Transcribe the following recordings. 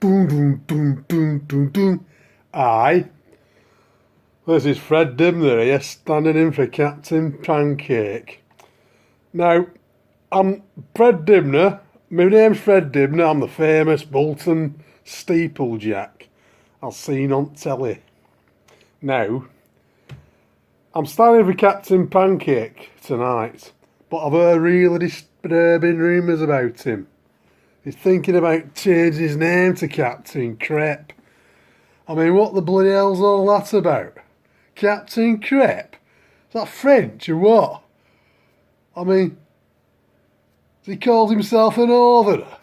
Boom, boom, boom, boom, boom, boom. Aye, this is Fred Dibnah here, standing in for Captain Pancake. Now, I'm Fred Dibnah. My name's Fred Dibnah. I'm the famous Bolton Steeple Jack, as seen on telly. Now, I'm standing for Captain Pancake tonight, but I've heard really disturbing rumours about him. He's thinking about changing his name to Captain Crepe. I mean, what the bloody hell's all that about? Captain Crepe? Is that French or what? I mean, he calls himself a northerner.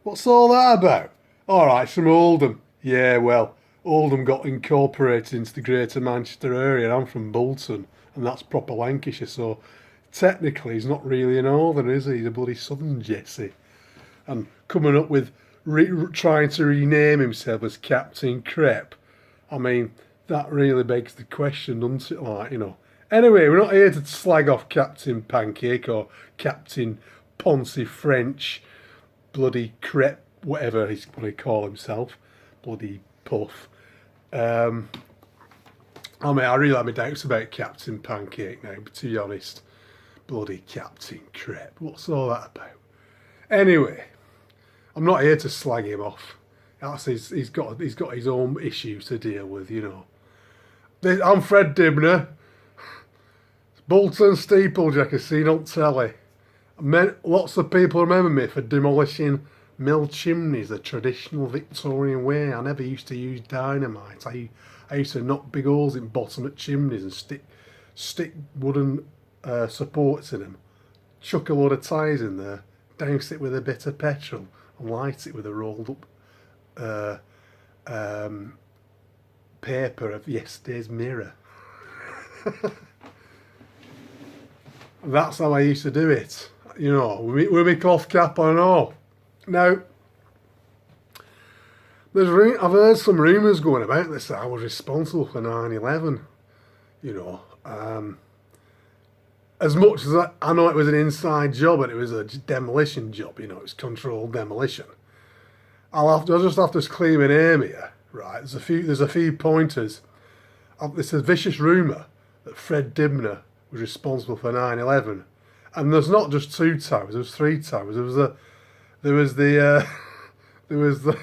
What's all that about? Alright, from Oldham. Yeah, well, Oldham got incorporated into the Greater Manchester area. I'm from Bolton, and that's proper Lancashire, so technically he's not really a northerner, is he? He's a bloody southern Jesse. And coming up with trying to rename himself as Captain Crepe. I mean, that really begs the question, doesn't it? Like, you know. Anyway, we're not here to slag off Captain Pancake or Captain Poncy French, bloody Crepe, whatever he's going to call himself, bloody puff. I mean, I really have my doubts about Captain Pancake now, but to be honest, bloody Captain Crepe, what's all that about? Anyway, I'm not here to slag him off. He's got his own issues to deal with, you know. I'm Fred Dibnah. Bolton Steeple Jack, as seen on telly. Lots of people remember me for demolishing mill chimneys, the traditional Victorian way. I never used to use dynamite. I used to knock big holes in bottom of chimneys and stick wooden supports in them, chuck a load of ties in there, douse it with a bit of petrol, and light it with a rolled up paper of yesterday's Mirror. That's how I used to do it, you know, with my cloth cap on and all. Now, I've heard some rumours going about this that I was responsible for 9/11, you know. As much as I know it was an inside job and it was a demolition job, you know, it's controlled demolition. I'll just have to clear my name here, right? There's a few pointers. There's a vicious rumour that Fred Dibnah was responsible for 9/11, and there's not just two towers. There's three towers. There was the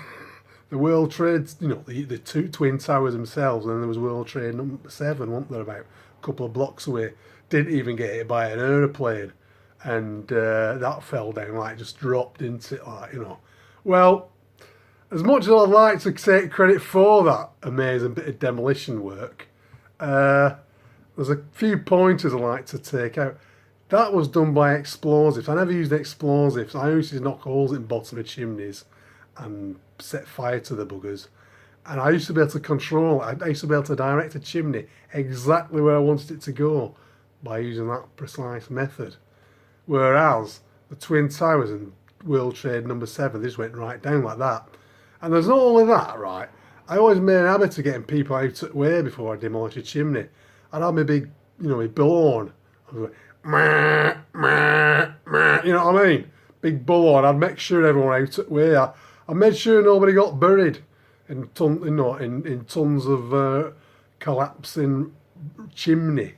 World Trade, you know, the two twin towers themselves, and then there was World Trade number 7, wasn't there, about a couple of blocks away. Didn't even get hit by an aeroplane, and that fell down, like, just dropped into it, like, you know. Well, as much as I'd like to take credit for that amazing bit of demolition work, there's a few pointers I like to take out. That was done by explosives. I never used explosives. I used to knock holes in bottom of chimneys and set fire to the buggers. And I used to be able to control it. I used to be able to direct a chimney exactly where I wanted it to go by using that precise method. Whereas the Twin Towers and World Trade number 7, they just went right down like that. And there's not only that, right? I always made an habit of getting people out of the way before I demolish a chimney. I'd have my big, you know, my bullhorn. I was like, meh, meh, meh, you know what I mean? Big bullhorn. I'd make sure everyone out of the way. I made sure nobody got buried in tons of collapsing chimney.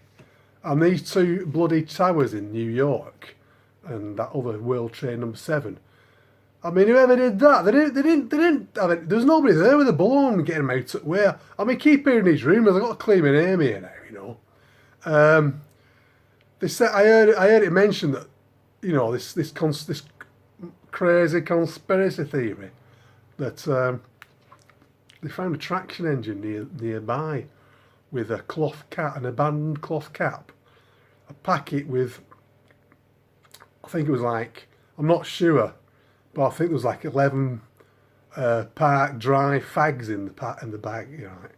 And these two bloody towers in New York and that other World Trade number 7. I mean, whoever did that, they didn't have it. There's nobody there with a bullhorn getting them out of the way. I mean, keep hearing these rumours. I've got to clear my name here now, you know. They said I heard it mentioned that, you know, this crazy conspiracy theory that they found a traction engine nearby with a cloth cap, an abandoned cloth cap, a packet with, I think it was like, I'm not sure, but I think there was like 11 park dry fags in the bag, you know,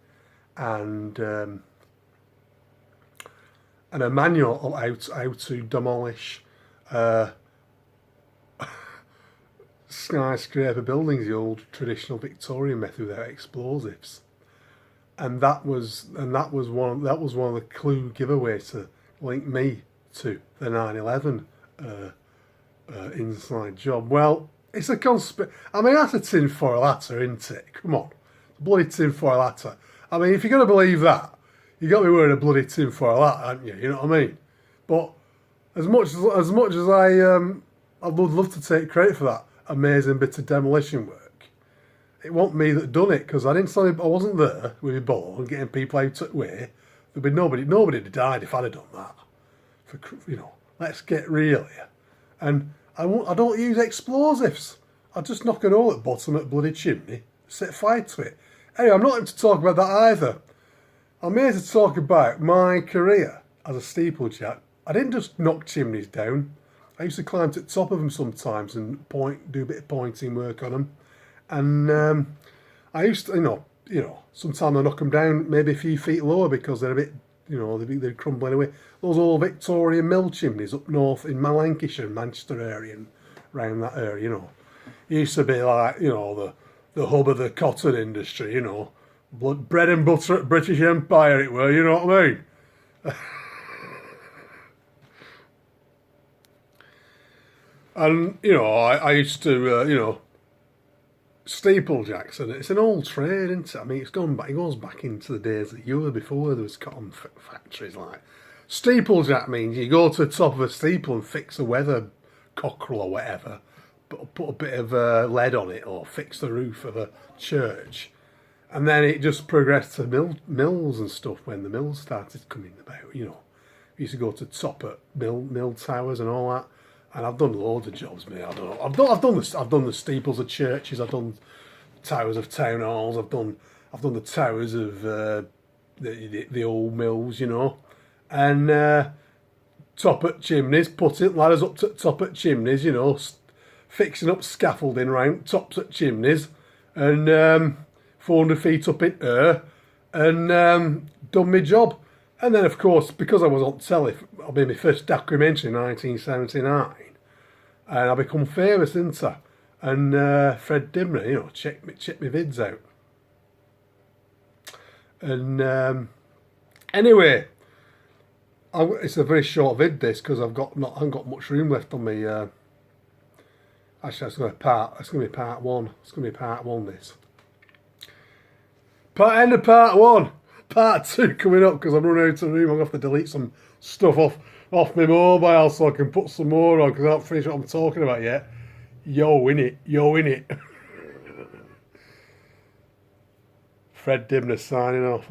and a manual how to demolish skyscraper buildings, the old traditional Victorian method without explosives. And that was one of the clue giveaways to link me to the 9/11 inside job. Well, It's a conspiracy. I mean, that's a tinfoil hatter, isn't it? Come on. It's a bloody tinfoil hatter. I mean, if you're going to believe that, you've got to be wearing a bloody tinfoil hat, haven't you? You know what I mean? But as much as I would love to take credit for that amazing bit of demolition work, it wasn't me that done it, because I wasn't there with my ball and getting people out of the way. There'd be nobody had died if I'd have done that. Let's get real here. And I don't use explosives. I just knock a hole at the bottom of the bloody chimney, set fire to it. Anyway, I'm not here to talk about that either. I'm here to talk about my career as a steeplejack. I didn't just knock chimneys down. I used to climb to the top of them sometimes and do a bit of pointing work on them. And I used to, sometimes I knock them down maybe a few feet lower because they're a bit, they're crumbling away. Those old Victorian mill chimneys up north in Lancashire, Manchester area and around that area, It used to be like, the hub of the cotton industry, bread and butter at British Empire it were, you know what I mean? And, I used to, steeplejacks, and it's an old trade, isn't it? I mean, it goes back into the days that you were before there was cotton factories. Like, steeplejack means you go to the top of a steeple and fix a weather cockerel or whatever, put a bit of lead on it, or fix the roof of a church. And then it just progressed to mills and stuff when the mills started coming about, We used to go to top at mill towers and all that. And I've done loads of jobs, mate. I don't know. I've done the steeples of churches. I've done towers of town halls. I've done the towers of the old mills, and top at chimneys, putting ladders up to top at chimneys, fixing up scaffolding round tops at chimneys, and 400 feet up in air, and done my job. And then, of course, because I was on telly, I made my first documentary in 1979, and I become famous, didn't I? And Fred Dibnah, check my vids out. And anyway, it's a very short vid this because I haven't got much room left on me. Actually, it's going to be part one. It's going to be part one. This end of part one. Part two coming up because I'm running out of room. I'm going to have to delete some stuff off my mobile so I can put some more on because I haven't finished what I'm talking about yet. Yo, in it. Fred Dibnah signing off,